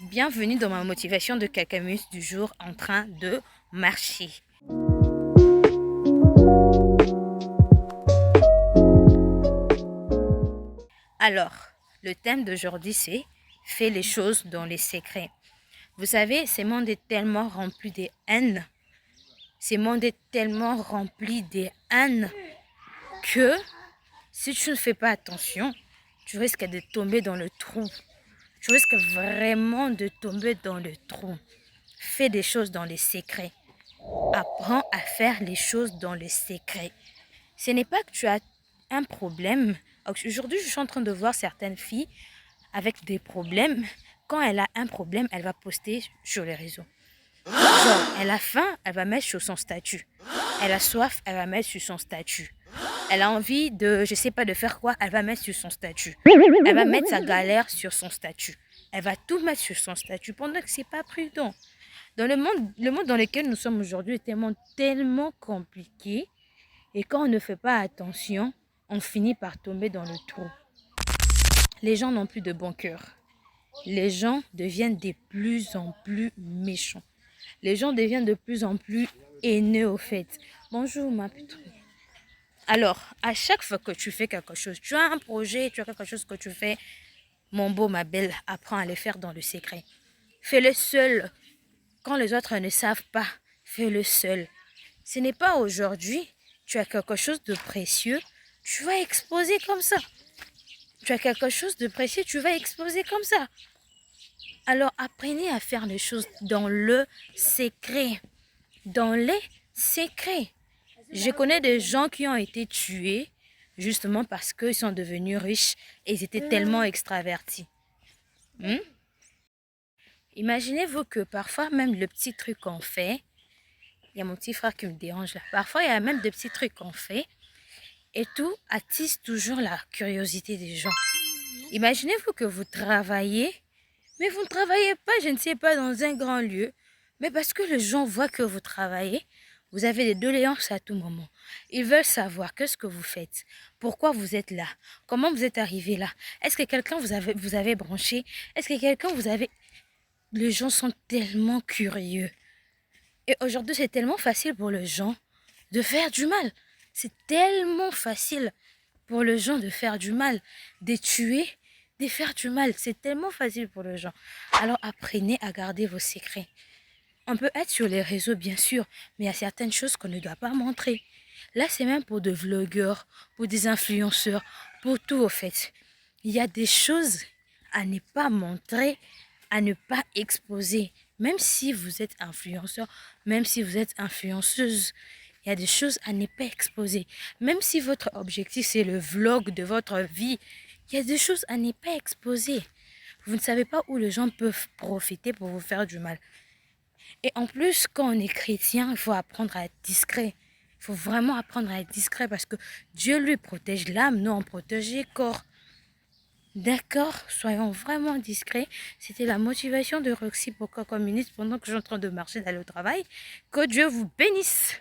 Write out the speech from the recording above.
Bienvenue dans ma motivation de Cacamus du jour en train de marcher. Alors, le thème d'aujourd'hui c'est fais les choses dans les secrets. Vous savez, ce monde est tellement rempli de haine. Ce monde est tellement rempli de haine que si tu ne fais pas attention, tu risques de tomber dans le trou. Tu risques vraiment de tomber dans le trou. Fais des choses dans les secrets. Apprends à faire les choses dans le secret. Ce n'est pas que tu as un problème. Aujourd'hui, je suis en train de voir certaines filles avec des problèmes. Quand elle a un problème, elle va poster sur les réseaux. Genre, elle a faim, elle va mettre sur son statut. Elle a soif, elle va mettre sur son statut. Elle a envie de, je sais pas, de faire quoi, elle va mettre sur son statut. Elle va mettre sa galère sur son statut. Elle va tout mettre sur son statut pendant que c'est pas prudent. Dans le monde dans lequel nous sommes aujourd'hui est tellement compliqué. Et quand on ne fait pas attention, on finit par tomber dans le trou. Les gens n'ont plus de bon cœur. Les gens deviennent de plus en plus méchants. Les gens deviennent de plus en plus haineux au fait. Bonjour ma petite. Alors, à chaque fois que tu fais quelque chose, tu as un projet, tu as quelque chose que tu fais, mon beau, ma belle, apprends à le faire dans le secret. Fais-le seul. Quand les autres ne savent pas, fais-le seul. Ce n'est pas aujourd'hui, tu as quelque chose de précieux, tu vas exposer comme ça. Tu as quelque chose de précieux, tu vas exposer comme ça. Alors apprenez à faire les choses dans le secret. Dans les secrets. Je connais des gens qui ont été tués justement parce qu'ils sont devenus riches et ils étaient tellement extravertis. Imaginez-vous que parfois même le petit truc qu'on fait, il y a mon petit frère qui me dérange là, parfois il y a même des petits trucs qu'on fait et tout attise toujours la curiosité des gens. Imaginez-vous que vous travaillez, mais vous ne travaillez pas, je ne sais pas, dans un grand lieu, mais parce que les gens voient que vous travaillez, vous avez des doléances à tout moment. Ils veulent savoir qu'est-ce que vous faites, pourquoi vous êtes là, comment vous êtes arrivé là, est-ce que quelqu'un vous avez branché, est-ce que quelqu'un vous avez... Les gens sont tellement curieux. Et aujourd'hui, c'est tellement facile pour les gens de faire du mal. C'est tellement facile pour les gens de faire du mal, de tuer, de faire du mal. C'est tellement facile pour les gens. Alors apprenez à garder vos secrets. On peut être sur les réseaux, bien sûr, mais il y a certaines choses qu'on ne doit pas montrer. Là, c'est même pour des vlogueurs, pour des influenceurs, pour tout au fait. Il y a des choses à ne pas montrer, à ne pas exposer. Même si vous êtes influenceur, même si vous êtes influenceuse, il y a des choses à ne pas exposer. Même si votre objectif c'est le vlog de votre vie, il y a des choses à ne pas exposer. Vous ne savez pas où les gens peuvent profiter pour vous faire du mal. Et en plus, quand on est chrétien, il faut apprendre à être discret. Il faut vraiment apprendre à être discret parce que Dieu lui protège l'âme, nous on protège le corps. D'accord, soyons vraiment discrets. C'était la motivation de Roxy pour Communiste pendant que je suis en train de marcher dans le travail. Que Dieu vous bénisse.